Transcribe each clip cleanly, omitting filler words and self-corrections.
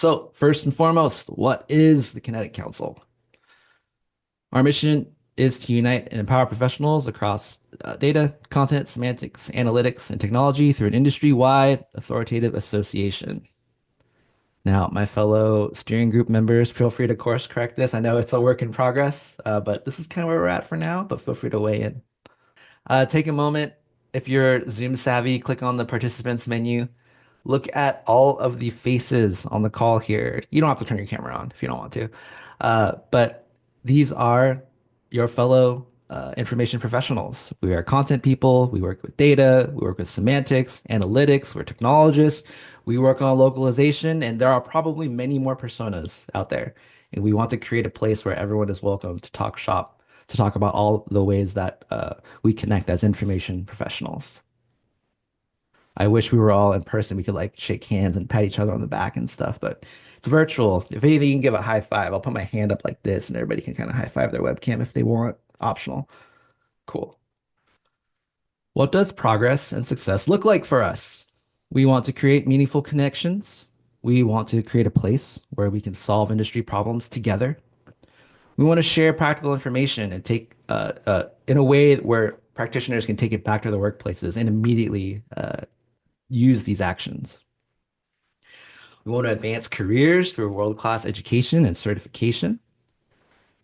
So, first and foremost, what is the Kinetic Council? Our mission is to unite and empower professionals across data, content, semantics, analytics, and technology through an industry-wide authoritative association. Now, my fellow steering group members, feel free to course correct this. I know it's a work in progress, but this is kind of where we're at for now, but feel free to weigh in. Take a moment. If you're Zoom savvy, click on the participants menu. Look at all of the faces on the call here. You don't have to turn your camera on if you don't want to. But these are your fellow information professionals. We are content people. We work with data. We work with semantics, analytics. We're technologists. We work on localization, and there are probably many more personas out there. And we want to create a place where everyone is welcome to talk shop, to talk about all the ways that we connect as information professionals. I wish we were all in person. We could like shake hands and pat each other on the back and stuff, but it's virtual. If anything, you can give a high five. I'll put my hand up like this and everybody can kind of high five their webcam if they want. Optional. Cool. What does progress and success look like for us? We want to create meaningful connections. We want to create a place where we can solve industry problems together. We want to share practical information and take in a way where practitioners can take it back to their workplaces and immediately use these actions. We want to advance careers through world-class education and certification.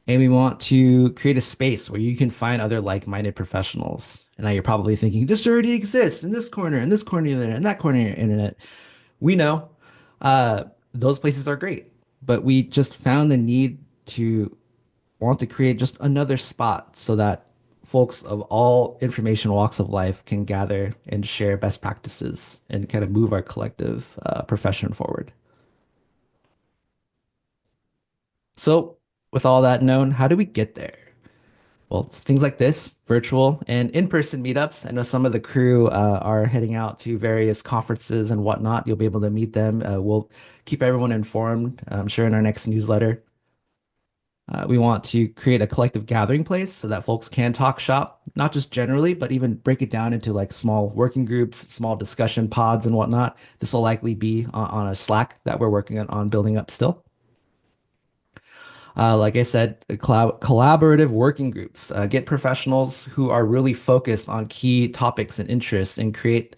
And we want to create a space where you can find other like-minded professionals. And now you're probably thinking, this already exists in this corner of the internet, in that corner of the internet. We know those places are great, but we just found the need to want to create just another spot so that folks of all information walks of life can gather and share best practices and kind of move our collective profession forward. So, with all that known, how do we get there? Well, it's things like this, virtual and in-person meetups. I know some of the crew are heading out to various conferences and whatnot. You'll be able to meet them. We'll keep everyone informed, I'm sure, in our next newsletter. We want to create a collective gathering place so that folks can talk shop, not just generally, but even break it down into like small working groups, small discussion pods, and whatnot. This will likely be on a Slack that we're working on building up still. Like I said, collaborative working groups. Get professionals who are really focused on key topics and interests and create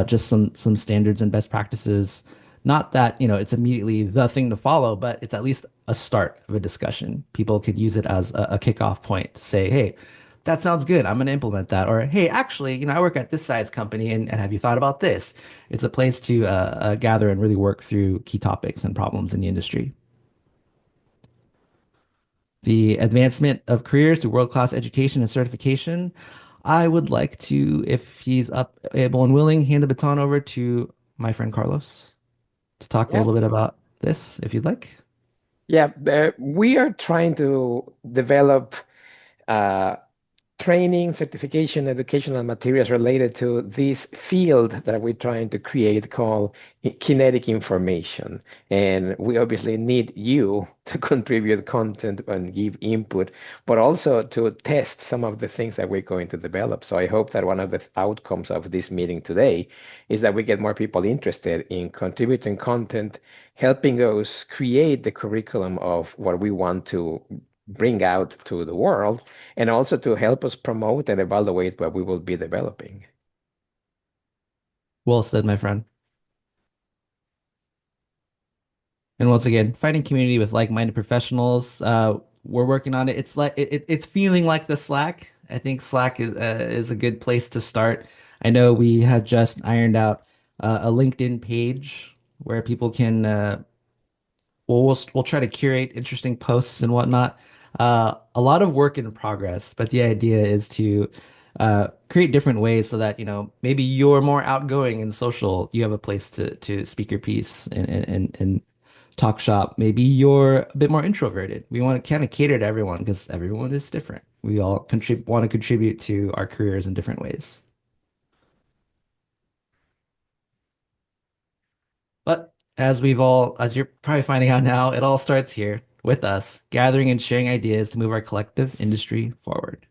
just some standards and best practices. Not that, it's immediately the thing to follow, but it's at least a start of a discussion. People could use it as a kickoff point to say, hey, that sounds good. I'm going to implement that. Or, hey, actually, I work at this size company and have you thought about this? It's a place to gather and really work through key topics and problems in the industry. The advancement of careers to world-class education and certification. I would like to, if he's up, able, and willing, hand the baton over to my friend Carlos to talk a Yeah, little bit about this, if you'd like. yeah. We are trying to develop uh, training, certification, educational materials related to this field that we're trying to create called kinetic information. And we obviously need you to contribute content and give input, but also to test some of the things that we're going to develop. So I hope that one of the outcomes of this meeting today is that we get more people interested in contributing content, helping us create the curriculum of what we want to bring out to the world, and also to help us promote and evaluate what we will be developing. Well said, my friend. And once again, finding community with like-minded professionals. We're working on it. It's like it's feeling like the Slack. I think Slack is a good place to start. I know we have just ironed out a LinkedIn page where people can we'll try to curate interesting posts and whatnot. A lot of work in progress, but the idea is to create different ways so that, maybe you're more outgoing and social. You have a place to speak your piece and talk shop. Maybe you're a bit more introverted. We want to kind of cater to everyone because everyone is different. We all contribute want to contribute to our careers in different ways. But as you're probably finding out now, it all starts here with us, gathering and sharing ideas to move our collective industry forward.